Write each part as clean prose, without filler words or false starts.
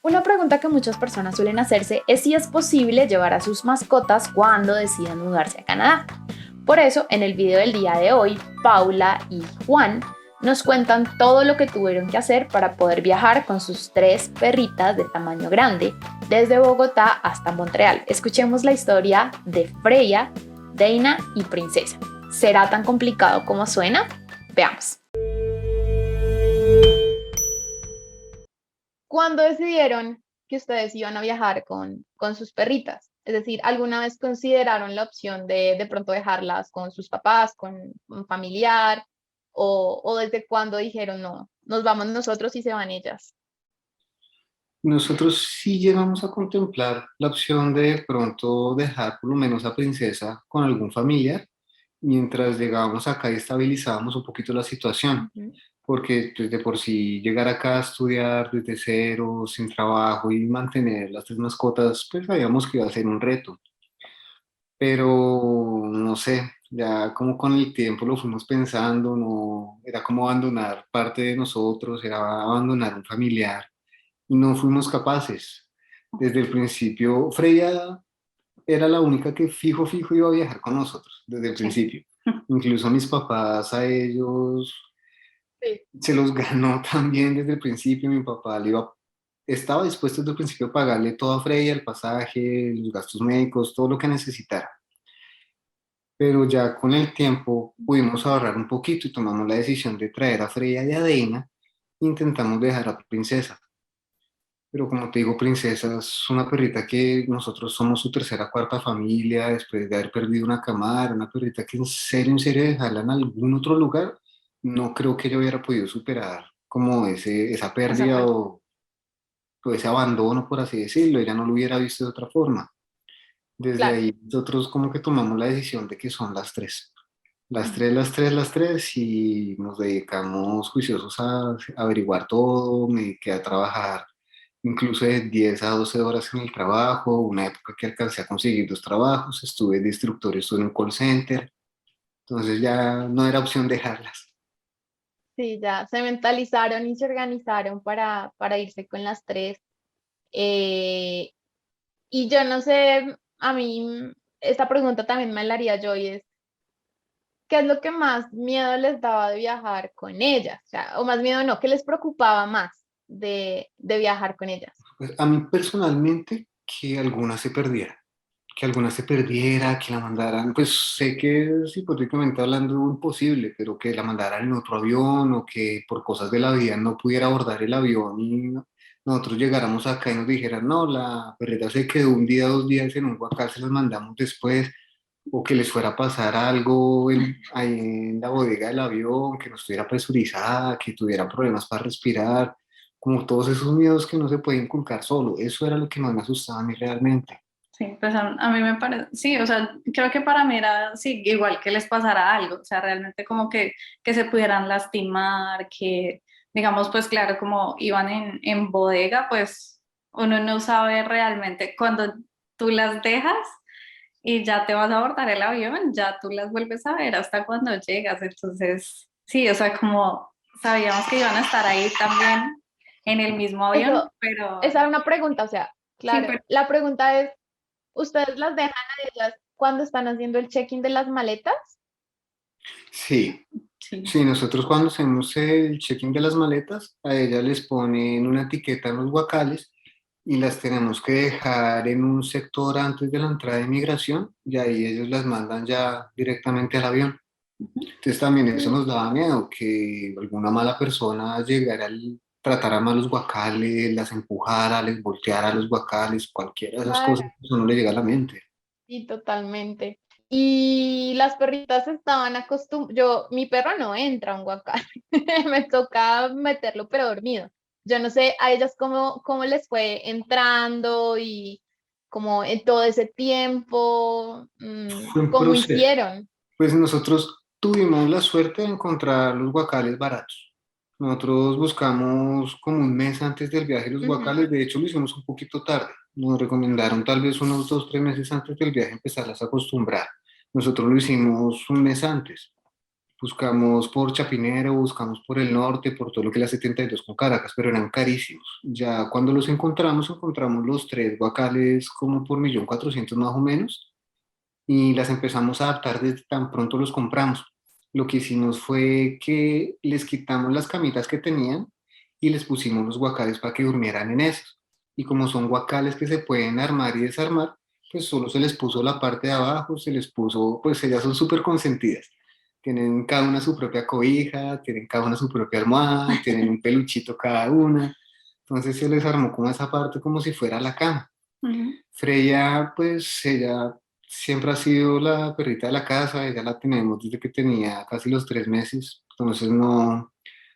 Una pregunta que muchas personas suelen hacerse es si es posible llevar a sus mascotas cuando decidan mudarse a Canadá. Por eso, en el video del día de hoy, Paula y Juan nos cuentan todo lo que tuvieron que hacer para poder viajar con sus tres perritas de tamaño grande desde Bogotá hasta Montreal. Escuchemos la historia de Freya, Deina y Princesa. ¿Será tan complicado como suena? Veamos. ¿Cuándo decidieron que ustedes iban a viajar con sus perritas? Es decir, ¿alguna vez consideraron la opción de pronto dejarlas con sus papás, con un familiar? ¿O desde cuándo dijeron no, nos vamos nosotros y se van ellas? Nosotros sí llegamos a contemplar la opción de pronto dejar por lo menos a Princesa con algún familiar mientras llegábamos acá y estabilizábamos un poquito la situación, Ujú. porque pues, de por sí llegar acá a estudiar desde cero, sin trabajo y mantener las tres mascotas, pues sabíamos que iba a ser un reto, pero no sé, ya como con el tiempo lo fuimos pensando, no, era como abandonar parte de nosotros, era abandonar un familiar y no fuimos capaces. Desde el principio, Freya era la única que fijo iba a viajar con nosotros, desde el Sí. principio. Incluso mis papás a ellos Sí. se los ganó también desde el principio. Mi papá estaba dispuesto desde el principio a pagarle todo a Freya, el pasaje, los gastos médicos, todo lo que necesitara. Pero ya con el tiempo pudimos ahorrar un poquito y tomamos la decisión de traer a Freya y a Deina. Intentamos dejar a Princesa. Pero como te digo, Princesa es una perrita que nosotros somos su tercera, cuarta familia, después de haber perdido una camada, una perrita que en serio, dejarla en algún otro lugar, no creo que yo hubiera podido superar como esa Esa pérdida parte. o ese abandono, por así decirlo, ella no lo hubiera visto de otra forma. Desde Claro. ahí nosotros como que tomamos la decisión de que son las tres. Las tres, las tres, las tres, y nos dedicamos juiciosos a averiguar todo, me dediqué a trabajar incluso de 10 a 12 horas en el trabajo, una época que alcancé a conseguir dos trabajos, estuve de instructor, estuve en un call center, entonces ya no era opción dejarlas. Sí, ya se mentalizaron y se organizaron para irse con las tres. Eh, y yo no sé, a mí esta pregunta también me la haría yo y es, ¿qué es lo que más miedo les daba de viajar con ellas? O sea, o más miedo no, ¿qué les preocupaba más de viajar con ellas? Pues a mí personalmente que alguna se perdiera, que alguna se perdiera, que la mandaran, pues sé que es hipotéticamente hablando imposible, pero que la mandaran en otro avión o que por cosas de la vida no pudiera abordar el avión y nosotros llegáramos acá y nos dijeran, no, la perrita se quedó un día, 2 días en un huacal, se las mandamos después, o que les fuera a pasar algo ahí en la bodega del avión, que no estuviera presurizada, que tuviera problemas para respirar, como todos esos miedos que no se pueden inculcar solo. Eso era lo que más me asustaba a mí realmente. Sí, pues a mí me parece, sí, o sea, creo que para mí era, sí, igual que les pasara algo, o sea, realmente como que se pudieran lastimar, que, digamos, pues claro, como iban en bodega, pues uno no sabe realmente cuando tú las dejas y ya te vas a abordar el avión, ya tú las vuelves a ver hasta cuando llegas, entonces, sí, o sea, como sabíamos que iban a estar ahí también en el mismo avión, Eso, pero esa era una pregunta, o sea, sí, claro, la pregunta es, ¿ustedes las dejan a ellas cuando están haciendo el check-in de las maletas? Sí, sí. sí, nosotros cuando hacemos el check-in de las maletas, a ellas les ponen una etiqueta en los guacales y las tenemos que dejar en un sector antes de la entrada de inmigración y ahí ellos las mandan ya directamente al avión. Entonces también eso Mm. nos daba miedo, que alguna mala persona llegara y tratara mal los guacales, las empujara, les volteara los guacales, cualquiera de esas Claro. cosas, eso no le llega a la mente. Sí, totalmente. Y las perritas estaban acostumbradas, mi perro no entra a un guacal, me toca meterlo pero dormido. Yo no sé a ellas cómo les fue entrando y como en todo ese tiempo, Fue un cómo proceso. hicieron. Pues nosotros tuvimos la suerte de encontrar los guacales baratos. Nosotros buscamos como un mes antes del viaje los Ujú. guacales, de hecho lo hicimos un poquito tarde. Nos recomendaron tal vez unos 2, 3 meses antes del viaje empezarlas a acostumbrar. Nosotros lo hicimos un mes antes. Buscamos por Chapinero, buscamos por el norte, por todo lo que es la 72 con Caracas, pero eran carísimos. Ya cuando los encontramos, encontramos los tres guacales como por 1.400.000 más o menos y las empezamos a adaptar desde tan pronto los compramos. Lo que hicimos fue que les quitamos las camitas que tenían y les pusimos los guacales para que durmieran en esos. Y como son guacales que se pueden armar y desarmar, pues solo se les puso la parte de abajo, se les puso, pues ellas son súper consentidas. Tienen cada una su propia cobija, tienen cada una su propia almohada, tienen un peluchito cada una. Entonces se les armó como esa parte como si fuera la cama. Ujú. Freya, pues ella siempre ha sido la perrita de la casa, ella la tenemos desde que tenía casi los 3 meses, entonces no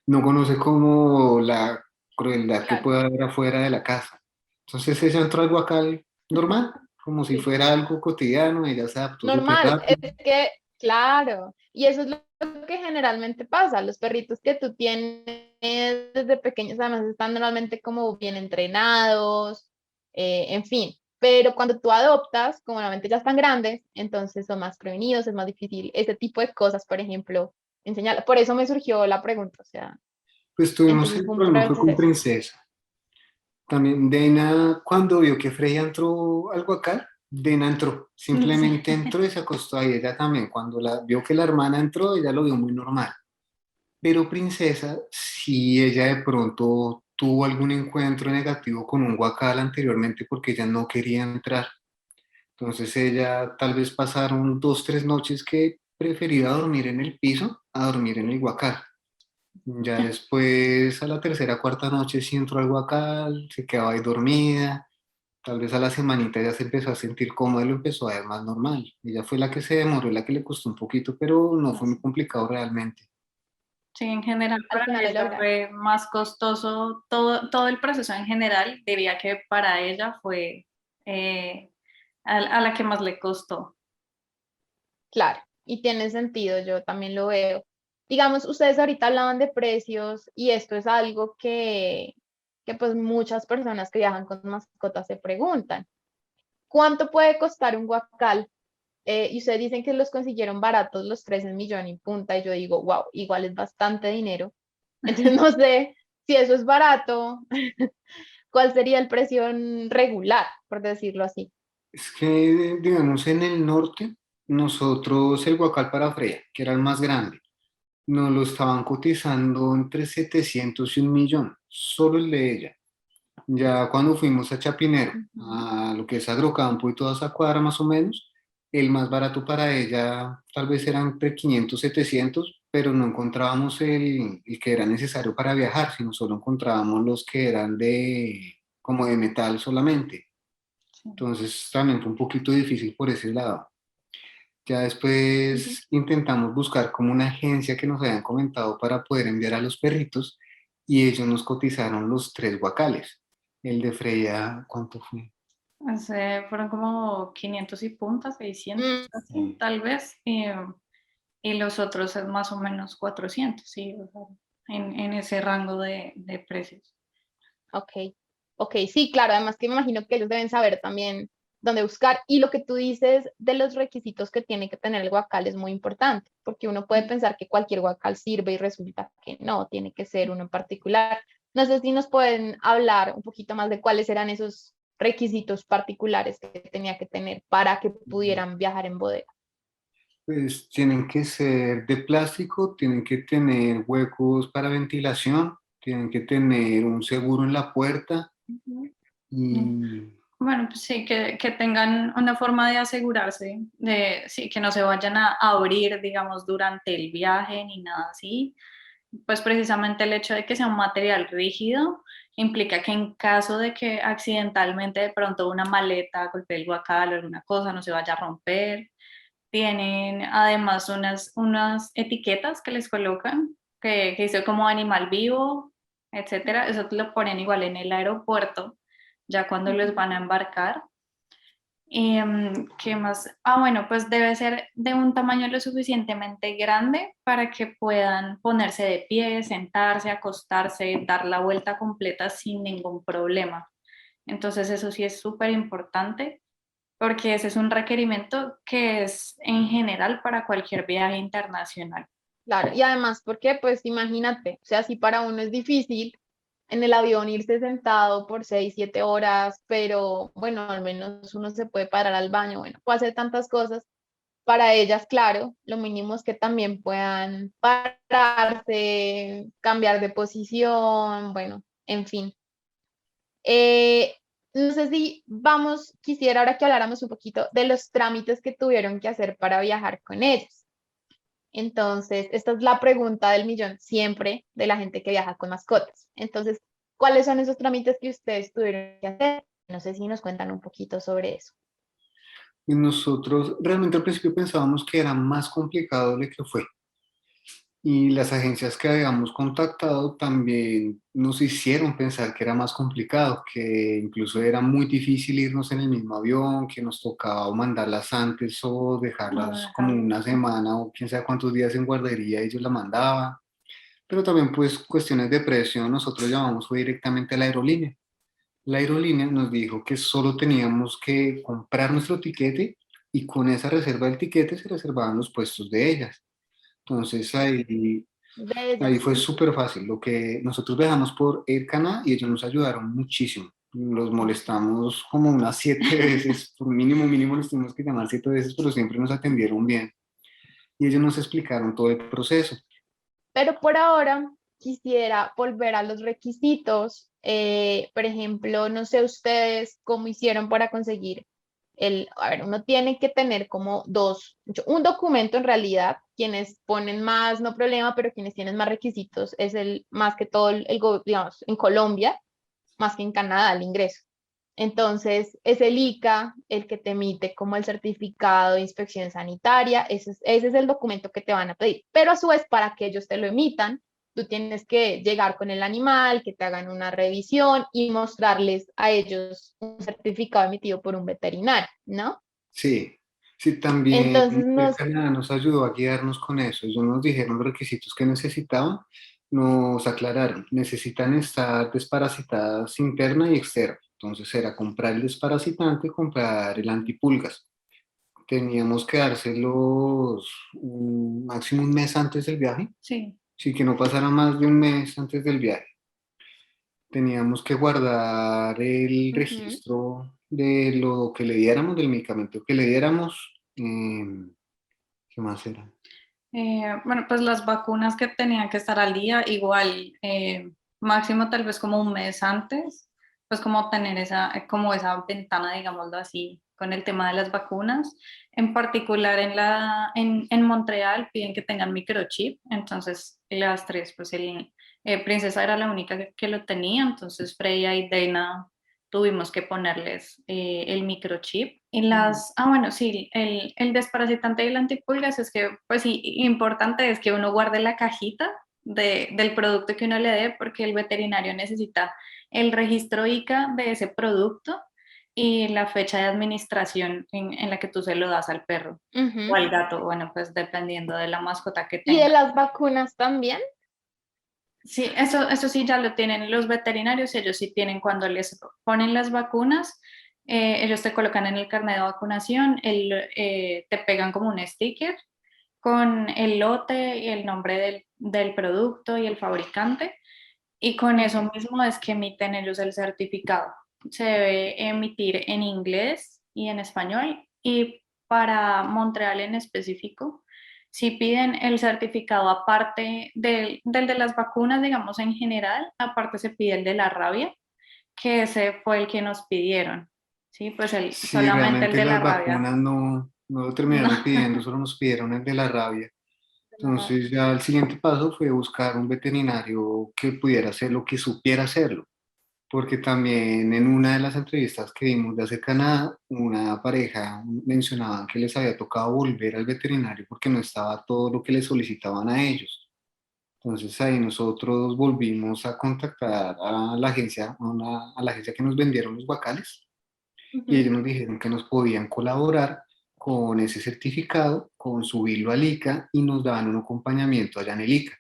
conoce como la crueldad que Claro. puede haber afuera de la casa. Entonces ella entró al guacal normal, como si Sí. fuera algo cotidiano, ella se adaptó súper Normal, rápido. es que, claro, y eso es lo que generalmente pasa. Los perritos que tú tienes desde pequeños, además, están normalmente como bien entrenados, en fin. Pero cuando tú adoptas, como normalmente ya están grandes, entonces son más prevenidos, es más difícil ese tipo de cosas, por ejemplo, enseñar. Por eso me surgió la pregunta, o sea, Pues tuvimos entonces el fue un problema fue con proceso. Princesa. También Dena, cuando vio que Freya entró al guacal, Dena entró, Sí. simplemente entró y se acostó ahí. Ella también, cuando vio que la hermana entró, ella lo vio muy normal. Pero Princesa, si ella de pronto tuvo algún encuentro negativo con un guacal anteriormente porque ella no quería entrar. Entonces ella tal vez pasaron 2, 3 noches que prefería dormir en el piso a dormir en el guacal. Ya después, a la tercera, cuarta noche, sí entró al guacal, se quedaba ahí dormida. Tal vez a la semanita ya se empezó a sentir cómoda y lo empezó a ver más normal. Ella fue la que se demoró, la que le costó un poquito, pero no fue muy complicado realmente. Sí, en general Al para final lo ella lograron. fue más costoso, todo el proceso en general, diría que para ella fue eh, a la que más le costó. Claro, y tiene sentido, yo también lo veo. Digamos, ustedes ahorita hablaban de precios y esto es algo que pues muchas personas que viajan con mascotas se preguntan. ¿Cuánto puede costar un guacal? Y ustedes dicen que los consiguieron baratos los 13 millones y punta, y yo digo, wow, igual es bastante dinero. Entonces no sé si eso es barato, cuál sería el precio regular, por decirlo así. Es que, digamos, en el norte, nosotros el guacal para Freya, que era el más grande, nos lo estaban cotizando entre 700 y 1.000.000, solo el de ella. Ya cuando fuimos a Chapinero, Ujú. a lo que es Agrocampo y toda esa cuadra más o menos, el más barato para ella tal vez eran entre 500, 700, pero no encontrábamos el que era necesario para viajar, sino solo encontrábamos los que eran como de metal solamente. Sí. Entonces también fue un poquito difícil por ese lado. Ya Ujú. después intentamos buscar como una agencia que nos habían comentado para poder enviar a los perritos y ellos nos cotizaron los tres guacales. El de Freya, ¿cuánto fue? Fueron como 500 y punta, 600, Mm, así, tal vez, y los otros es más o menos 400, sí, o sea, en ese rango de precios. ok, ok, sí, claro, además que me imagino que ellos deben saber también dónde buscar. Y lo que tú dices de los requisitos que tiene que tener el guacal es muy importante, porque uno puede pensar que cualquier guacal sirve y resulta que no, tiene que ser uno en particular. No sé si nos pueden hablar un poquito más de cuáles eran esos requisitos particulares que tenía que tener para que pudieran viajar en bodega. Pues tienen que ser de plástico, tienen que tener huecos para ventilación, tienen que tener un seguro en la puerta Ujú. y Bueno, pues sí, que tengan una forma de asegurarse, de sí, que no se vayan a abrir, digamos, durante el viaje ni nada así. Pues precisamente el hecho de que sea un material rígido implica que en caso de que accidentalmente de pronto una maleta golpee el guacal o alguna cosa no se vaya a romper. Tienen además unas etiquetas que les colocan, que dice como animal vivo, etcétera. Eso te lo ponen igual en el aeropuerto, ya cuando los van a embarcar. ¿Qué más? Ah, bueno, pues debe ser de un tamaño lo suficientemente grande para que puedan ponerse de pie, sentarse, acostarse, dar la vuelta completa sin ningún problema. Entonces eso sí es súper importante porque ese es un requerimiento que es en general para cualquier viaje internacional. Claro, y además porque pues imagínate, o sea, si para uno es difícil en el avión irse sentado por 6, 7 horas, pero bueno, al menos uno se puede parar al baño, bueno, puede hacer tantas cosas. Para ellas, claro, lo mínimo es que también puedan pararse, cambiar de posición, bueno, en fin. Eh, no sé si quisiera ahora que habláramos un poquito de los trámites que tuvieron que hacer para viajar con ellos. Entonces, esta es la pregunta del millón siempre de la gente que viaja con mascotas. Entonces, ¿cuáles son esos trámites que ustedes tuvieron que hacer? No sé si nos cuentan un poquito sobre eso. Y nosotros realmente al principio pensábamos que era más complicado de lo que fue. Y las agencias que habíamos contactado también nos hicieron pensar que era más complicado, que incluso era muy difícil irnos en el mismo avión, que nos tocaba o mandarlas antes o No dejarlas como dejarlo. una semana o quién sabe cuántos días en guardería ellos la mandaban. Pero también pues cuestiones de precio, nosotros llamamos fue directamente a la aerolínea. La aerolínea nos dijo que solo teníamos que comprar nuestro tiquete y con esa reserva del tiquete se reservaban los puestos de ellas. Entonces De ahí ellas. fue Ujú. súper fácil. Lo que nosotros viajamos por Air Canada y ellos nos ayudaron muchísimo. Los molestamos como unas 7 veces, por mínimo, mínimo los tuvimos que llamar 7 veces, pero siempre nos atendieron bien. Y ellos nos explicaron todo el proceso. Pero por ahora quisiera volver a los requisitos. Por ejemplo, no sé ustedes cómo hicieron para conseguir a ver, uno tiene que tener como un documento en realidad, quienes ponen más, no problema, pero quienes tienen más requisitos es más que todo digamos, en Colombia, más que en Canadá, el ingreso. Entonces, es el ICA el que te emite como el certificado de inspección sanitaria, ese es el documento que te van a pedir, pero a su vez, para que ellos te lo emitan, tú tienes que llegar con el animal, que te hagan una revisión y mostrarles a ellos un certificado emitido por un veterinario, ¿no? Sí, sí, también Entonces, Air nos, Canada nos ayudó a guiarnos con eso. Ellos nos dijeron los requisitos que necesitaban, nos aclararon, necesitan estar desparasitadas interna y externa. Entonces era comprar el desparasitante, comprar el antipulgas. Teníamos que dárselos máximo un mes antes del viaje, Sí. sí que no pasara más de un mes antes del viaje. Teníamos que guardar el ujú, registro de lo que le diéramos, del medicamento que le diéramos. ¿Qué más era? Bueno, pues las vacunas que tenían que estar al día, igual, máximo tal vez como un mes antes, pues como tener como esa ventana, digámoslo así, con el tema de las vacunas. En particular en Montreal piden que tengan microchip, entonces las tres, pues Princesa era la única que lo tenía, entonces Freya y Dana tuvimos que ponerles el microchip. Bueno, sí, el desparasitante y el antipulgas es que, pues sí, importante es que uno guarde la cajita del producto que uno le dé, porque el veterinario necesita el registro ICA de ese producto y la fecha de administración en la que tú se lo das al perro o ujú. al gato, bueno, pues dependiendo de la mascota que Y de tenga. las vacunas también. Sí, eso sí ya lo tienen los veterinarios, ellos sí tienen cuando les ponen las vacunas, ellos te colocan en el carnet de vacunación, te pegan como un sticker con el lote y el nombre del producto y el fabricante, y con eso mismo es que emiten ellos el certificado. Se debe emitir en inglés y en español, y para Montreal en específico, si piden el certificado aparte del de las vacunas, digamos en general, aparte se pide el de la rabia, que ese fue el que nos pidieron. Sí, pues Sí, solamente el realmente de la las rabia. vacunas no lo No. terminaron pidiendo, solo nos pidieron el de la rabia. De la rabia. Entonces ya el siguiente paso fue buscar un veterinario que pudiera hacerlo, que supiera hacerlo. Porque también en una de las entrevistas que vimos de hace Canadá, una pareja mencionaba que les había tocado volver al veterinario porque no estaba todo lo que les solicitaban a ellos. Entonces ahí nosotros volvimos a contactar a la agencia, a la agencia que nos vendieron los guacales y Ujú. ellos nos dijeron que nos podían colaborar con ese certificado, con subirlo al ICA y nos daban un acompañamiento allá en el ICA.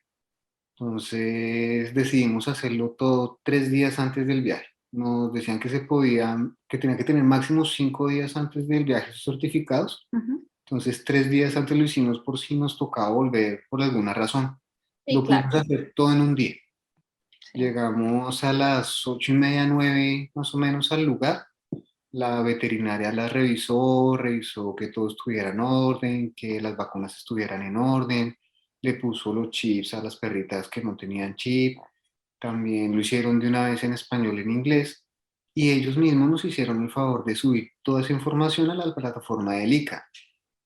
Entonces decidimos hacerlo todo 3 días antes del viaje. Nos decían que se podían, que tenían que tener máximo 5 días antes del viaje sus certificados Ujú. Entonces 3 días antes lo hicimos por si nos tocaba volver por alguna razón. Sí, Lo claro. pudimos hacer todo en un día. Sí. Llegamos a las 8:30, 9 más o menos al lugar. La veterinaria la revisó que todo estuviera en orden, que las vacunas estuvieran en orden, le puso los chips a las perritas que no tenían chip, también lo hicieron de una vez en español y en inglés, y ellos mismos nos hicieron el favor de subir toda esa información a la plataforma del ICA.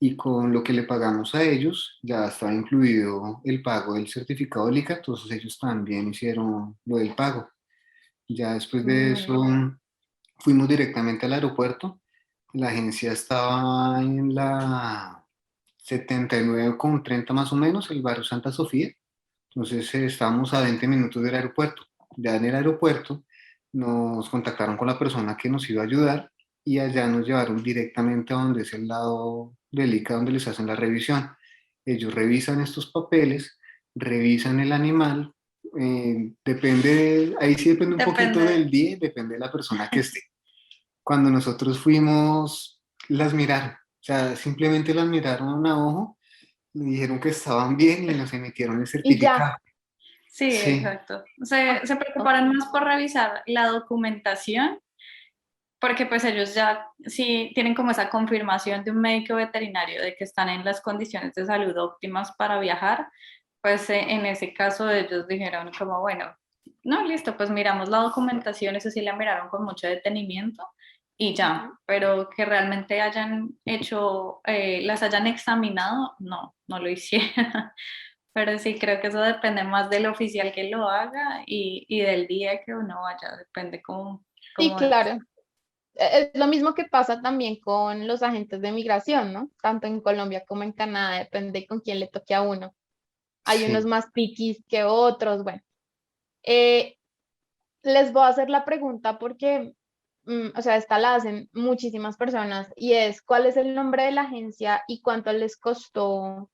Y con lo que le pagamos a ellos, ya estaba incluido el pago del certificado del ICA, entonces ellos también hicieron lo del pago. Ya después de eso Mm, fuimos directamente al aeropuerto. La agencia estaba en la 79,30 más o menos, el barrio Santa Sofía. Entonces estábamos a 20 minutos del aeropuerto. Ya en el aeropuerto nos contactaron con la persona que nos iba a ayudar y allá nos llevaron directamente a donde es el lado del ICA donde les hacen la revisión. Ellos revisan estos papeles, revisan el animal, ahí sí depende un poquito Depende. del día, depende de la persona que esté. Cuando nosotros fuimos, las miraron, o sea, simplemente las miraron a ojo, le dijeron que estaban bien y nos emitieron el y ya. certificado. Sí, Sí, exacto. Ah, Se ok. preocuparon más por revisar la documentación, porque pues ellos ya sí tienen como esa confirmación de un médico veterinario de que están en las condiciones de salud óptimas para viajar, pues en ese caso ellos dijeron como, bueno, no, listo, pues miramos la documentación, eso sí la miraron con mucho detenimiento y ya, Ujú. pero que realmente hayan hecho, las hayan examinado, no, no lo hicieron. Pero sí, creo que eso depende más del oficial que lo haga y del día que uno vaya, depende Sí, cómo es. claro. Es lo mismo que pasa también con los agentes de migración, ¿no? Tanto en Colombia como en Canadá, depende con quién le toque a uno. Hay unos sí, más piquis que otros. Bueno, eh, les voy a hacer la pregunta porque, o sea, esta la hacen muchísimas personas y es, ¿cuál es el nombre de la agencia y cuánto les costó,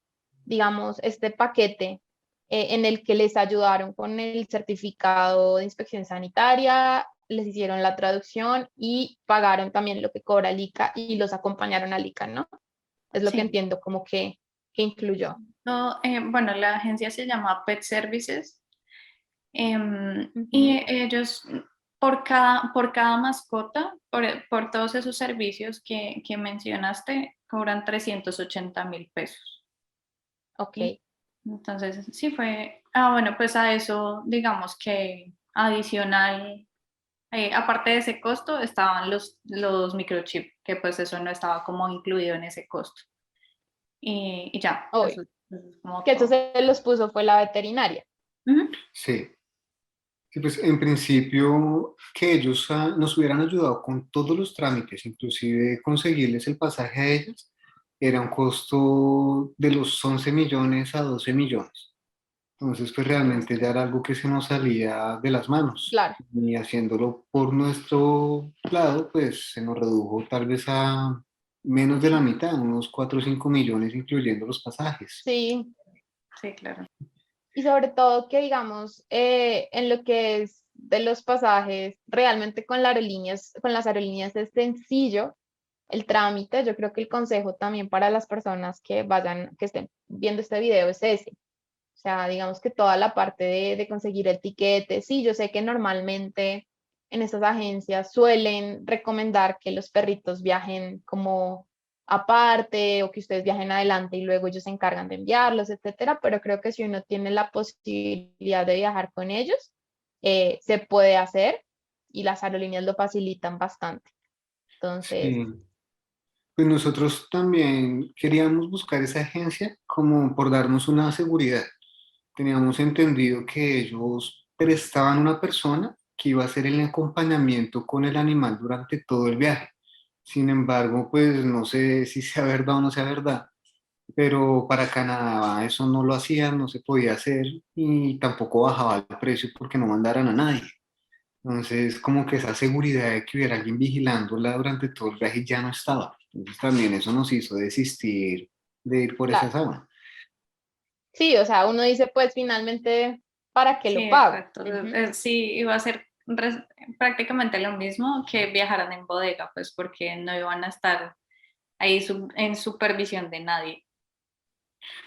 digamos, este paquete en el que les ayudaron con el certificado de inspección sanitaria, les hicieron la traducción y pagaron también lo que cobra el ICA y los acompañaron al ICA, ¿no? Es lo que Sí. entiendo como que incluyó. No, bueno, la agencia se llama Pet Services Ujú. y ellos por cada mascota, por todos esos servicios que mencionaste, cobran 380.000 pesos. Ok, ¿Sí? Entonces, sí fue, bueno, pues a eso, digamos que adicional, aparte de ese costo, estaban los microchips, que pues eso no estaba como incluido en ese costo. Y ya, obvio. eso es como Que eso todo. se los puso fue la veterinaria. Ujú. sí. Sí, pues en principio que ellos nos hubieran ayudado con todos los trámites, inclusive conseguirles el pasaje a ellas, era un costo de los 11 millones a 12 millones. Entonces, pues realmente ya era algo que se nos salía de las manos. Claro, Y haciéndolo por nuestro lado, pues se nos redujo tal vez a menos de la mitad, unos 4 o 5 millones, incluyendo los pasajes. sí. Sí, claro. Y sobre todo que, digamos, en lo que es de los pasajes, realmente con las aerolíneas es sencillo el trámite. Yo creo que el consejo también para las personas que vayan, que estén viendo este video es ese. O sea, digamos que toda la parte de conseguir el tiquete, sí, yo sé que normalmente en estas agencias suelen recomendar que los perritos viajen como aparte o que ustedes viajen adelante y luego ellos se encargan de enviarlos, etcétera, pero creo que si uno tiene la posibilidad de viajar con ellos, se puede hacer y las aerolíneas lo facilitan bastante. Entonces, Sí. Pues nosotros también queríamos buscar esa agencia como por darnos una seguridad. Teníamos entendido que ellos prestaban una persona que iba a hacer el acompañamiento con el animal durante todo el viaje. Sin embargo, pues no sé si sea verdad o no sea verdad, pero para Canadá eso no lo hacían, no se podía hacer y tampoco bajaba el precio porque no mandaran a nadie. Entonces, como que esa seguridad de que hubiera alguien vigilándola durante todo el viaje ya no estaba. Entonces, también eso nos hizo desistir de ir por esa claro, sábana. sí, o sea, uno dice, pues finalmente, ¿para qué Sí, lo pago? exacto. Ujú. Sí, iba a ser prácticamente lo mismo que viajaran en bodega, pues porque no iban a estar ahí en supervisión de nadie.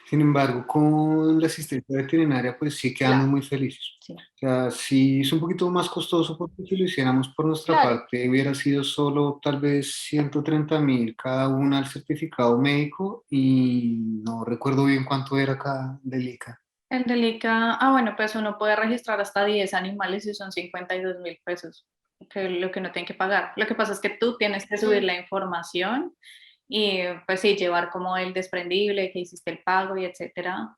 Sin embargo, con la asistencia veterinaria, pues sí quedamos Claro. muy felices. Sí. O sea, sí es un poquito más costoso porque si lo hiciéramos por nuestra Claro. parte hubiera sido solo tal vez 130.000 cada una al certificado médico y no recuerdo bien cuánto era cada delica. El delica, bueno, pues uno puede registrar hasta 10 animales y son 52.000 pesos, lo que uno tiene que pagar. Lo que pasa es que tú tienes que subir la información y pues sí, llevar como el desprendible, que hiciste el pago y etcétera,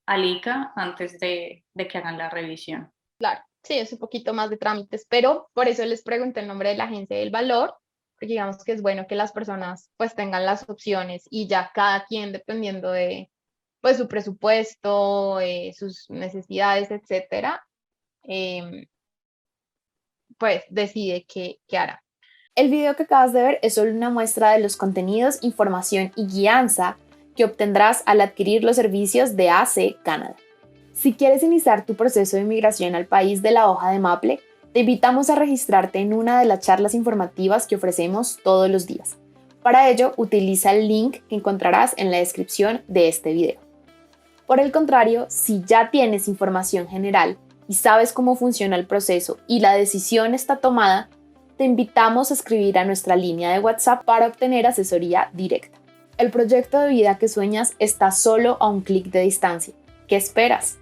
al ICA antes de que hagan la revisión. Claro, sí, es un poquito más de trámites, pero por eso les pregunté el nombre de la agencia del valor, porque digamos que es bueno que las personas pues tengan las opciones y ya cada quien dependiendo de pues su presupuesto, sus necesidades, etcétera, em, pues decide qué hará. El video que acabas de ver es solo una muestra de los contenidos, información y guianza que obtendrás al adquirir los servicios de AC Canadá. Si quieres iniciar tu proceso de migración al país de la hoja de Maple, te invitamos a registrarte en una de las charlas informativas que ofrecemos todos los días. Para ello, utiliza el link que encontrarás en la descripción de este video. Por el contrario, si ya tienes información general y sabes cómo funciona el proceso y la decisión está tomada, te invitamos a escribir a nuestra línea de WhatsApp para obtener asesoría directa. El proyecto de vida que sueñas está solo a un clic de distancia. ¿Qué esperas?